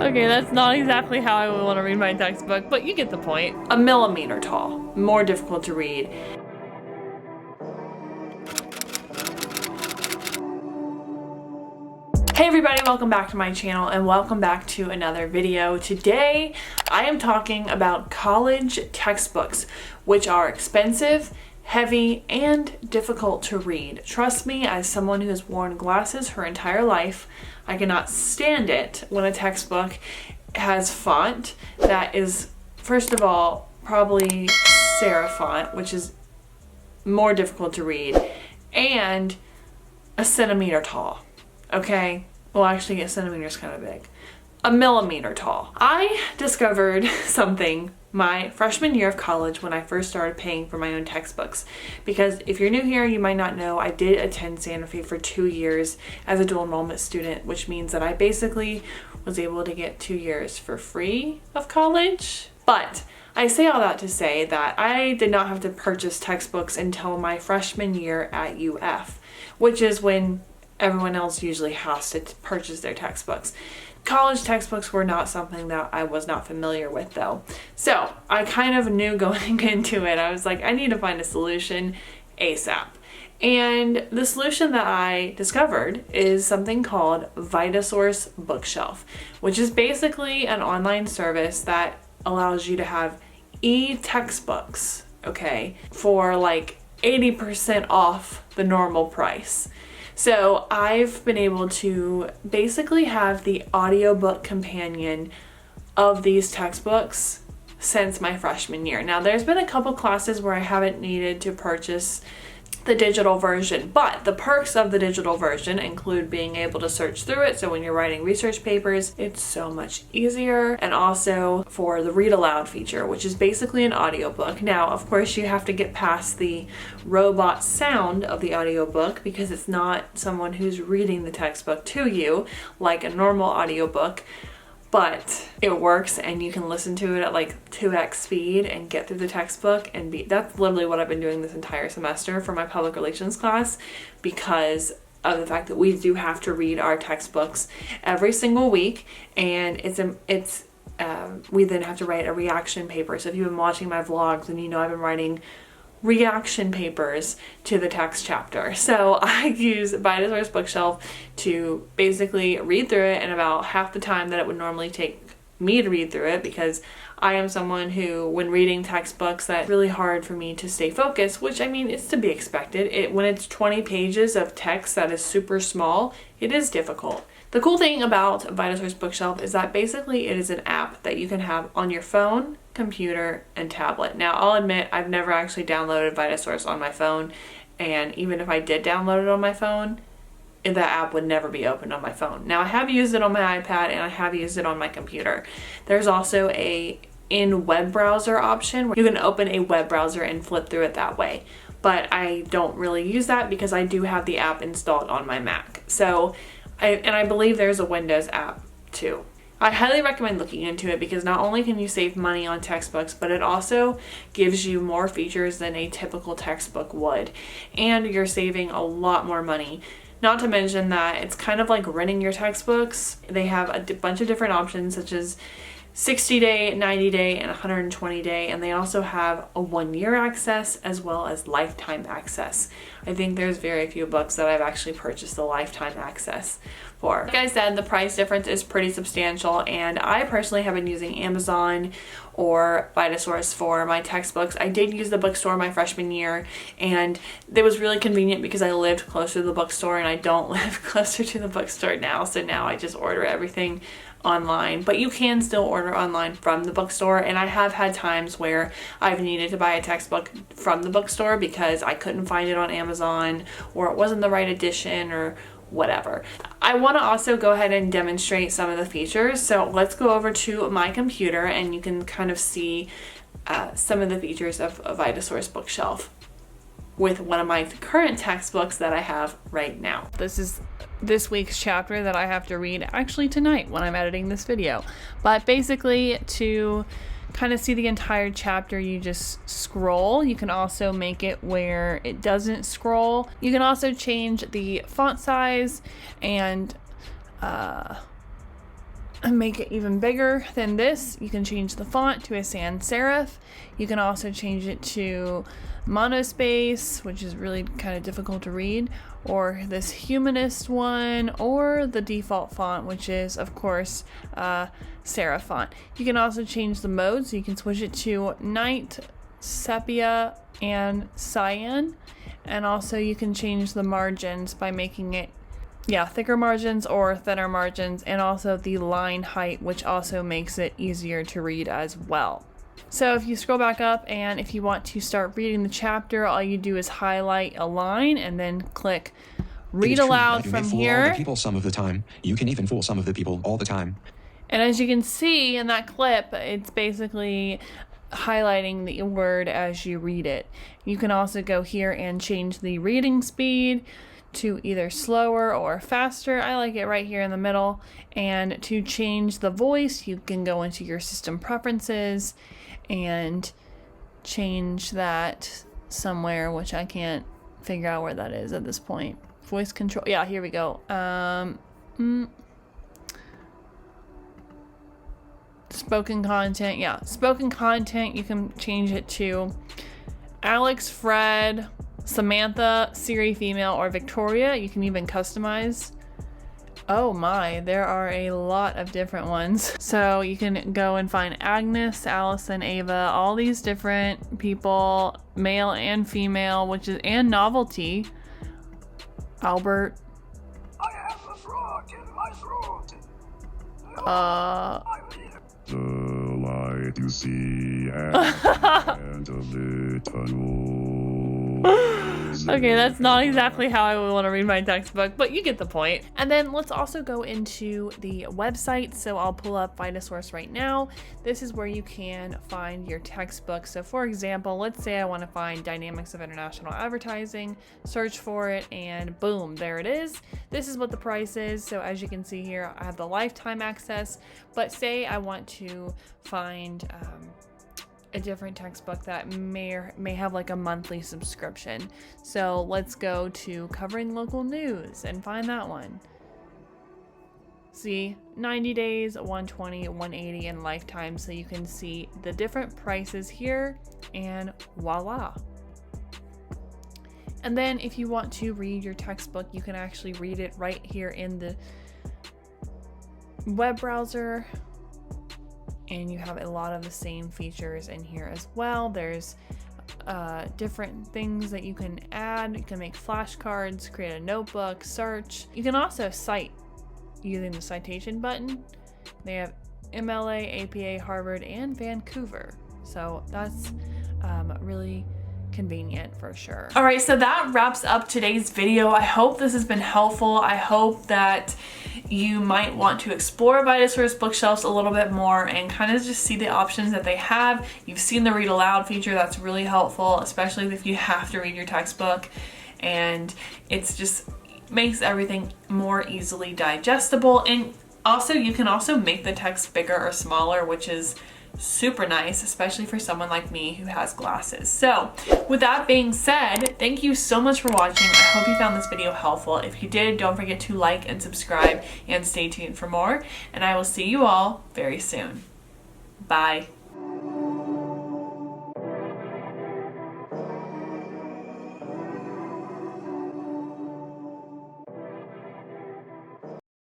Okay, that's not exactly how I would want to read my textbook, but you get the point. A millimeter tall, more difficult to read. Hey everybody, welcome back to my channel and welcome back to another video. Today I am talking about college textbooks, which are expensive, heavy, and difficult to read. Trust me, as someone who has worn glasses her entire life, I cannot stand it when a textbook has font that is, first of all, probably serif font, which is more difficult to read, and a centimeter tall. Okay? Well, actually, a centimeter is kind of big. A millimeter tall. I discovered something my freshman year of college when I first started paying for my own textbooks. Because if you're new here, you might not know, I did attend Santa Fe for 2 years as a dual enrollment student, which means that I basically was able to get 2 years for free of college. But I say all that to say that I did not have to purchase textbooks until my freshman year at UF, which is when everyone else usually has to purchase their textbooks. College textbooks were not something that I was not familiar with though. So I kind of knew going into it, I was like, I need to find a solution ASAP. And the solution that I discovered is something called Vitasource Bookshelf, which is basically an online service that allows you to have e-textbooks, okay, for like 80% off the normal price. So I've been able to basically have the audiobook companion of these textbooks since my freshman year. Now there's been a couple classes where I haven't needed to purchase the digital version, but the perks of the digital version include being able to search through it. So when you're writing research papers, it's so much easier. And also for the read aloud feature, which is basically an audiobook. Now, of course, you have to get past the robot sound of the audiobook because it's not someone who's reading the textbook to you like a normal audiobook. But it works and you can listen to it at like 2x speed and get through the textbook and that's literally what I've been doing this entire semester for my public relations class, because of the fact that we do have to read our textbooks every single week, and we then have to write a reaction paper. So if you've been watching my vlogs, then you know I've been writing reaction papers to the text chapter. So I use Vitasource Bookshelf to basically read through it in about half the time that it would normally take me to read through it, because I am someone who, when reading textbooks, that's really hard for me to stay focused, which I mean, it's to be expected. When it's 20 pages of text that is super small, it is difficult. The cool thing about Vitasource Bookshelf is that basically it is an app that you can have on your phone, computer, and tablet. Now, I'll admit I've never actually downloaded Vitasource on my phone, and even if I did download it on my phone, that app would never be opened on my phone. Now, I have used it on my iPad and I have used it on my computer. There's also a in-web browser option where you can open a web browser and flip through it that way. But I don't really use that because I do have the app installed on my Mac. So, I believe there's a Windows app too. I highly recommend looking into it because not only can you save money on textbooks, but it also gives you more features than a typical textbook would. And you're saving a lot more money. Not to mention that it's kind of like renting your textbooks. They have a bunch of different options such as 60-day, 90-day, and 120-day, and they also have a 1-year access as well as lifetime access. I think there's very few books that I've actually purchased the lifetime access for. Like I said, the price difference is pretty substantial, and I personally have been using Amazon or Vitasource for my textbooks. I did use the bookstore my freshman year, and it was really convenient because I lived closer to the bookstore, and I don't live closer to the bookstore now, so now I just order everything online. But you can still order online from the bookstore, and I have had times where I've needed to buy a textbook from the bookstore because I couldn't find it on Amazon, or it wasn't the right edition, or whatever. I want to also go ahead and demonstrate some of the features. So let's go over to my computer and you can kind of see some of the features of Vitasource Bookshelf with one of my current textbooks that I have right now. This is this week's chapter that I have to read actually tonight when I'm editing this video. But basically, to kind of see the entire chapter, you just scroll. You can also make it where it doesn't scroll. You can also change the font size and and make it even bigger than this. You can change the font to a sans serif. You can also change it to monospace, which is really kind of difficult to read, or this humanist one, or the default font, which is of course serif font. You can also change the mode, so you can switch it to night, sepia, and cyan. And also you can change the margins by making it thicker margins or thinner margins, and also the line height, which also makes it easier to read as well. So if you scroll back up, and if you want to start reading the chapter, all you do is highlight a line and then click read aloud from here. All the people some of the time. You can even fool some of the people all the time. And as you can see in that clip, it's basically highlighting the word as you read it. You can also go here and change the reading speed to either slower or faster. I like it right here in the middle. And to change the voice, you can go into your system preferences and change that somewhere, which I can't figure out where that is at this point. Voice control. Yeah, here we go. Spoken content. Yeah, spoken content. You can change it to Alex, Fred, Samantha, Siri female, or Victoria. You can even customize. Oh my, there are a lot of different ones. So you can go and find Agnes, Allison, Ava, all these different people, male and female, and novelty. Albert. I have a frog in my throat. The light you see at the end of the tunnel. Okay, that's not exactly how I would want to read my textbook, but you get the point. And then let's also go into the website. So I'll pull up Vitasource right now. This is where you can find your textbook. So for example, let's say I want to find Dynamics of International Advertising, search for it, and boom, there it is. This is what the price is. So as you can see here, I have the lifetime access, but say I want to find a different textbook that may have like a monthly subscription. So let's go to Covering Local News and find that one. See, 90 days, 120, 180, and lifetime. So you can see the different prices here, and voila. And then if you want to read your textbook, you can actually read it right here in the web browser. And you have a lot of the same features in here as well. There's different things that you can add. You can make flashcards, create a notebook, search. You can also cite using the citation button. They have MLA, APA, Harvard, and Vancouver. So that's really convenient for sure. All right, so that wraps up today's video. I hope this has been helpful. I hope that you might want to explore Vitasource bookshelves a little bit more and kind of just see the options that they have. You've seen the read aloud feature. That's really helpful, especially if you have to read your textbook, and it's just makes everything more easily digestible. And also you can also make the text bigger or smaller, which is super nice, especially for someone like me who has glasses. So with that being said, thank you so much for watching. I hope you found this video helpful. If you did, don't forget to like and subscribe and stay tuned for more, and I will see you all very soon. Bye.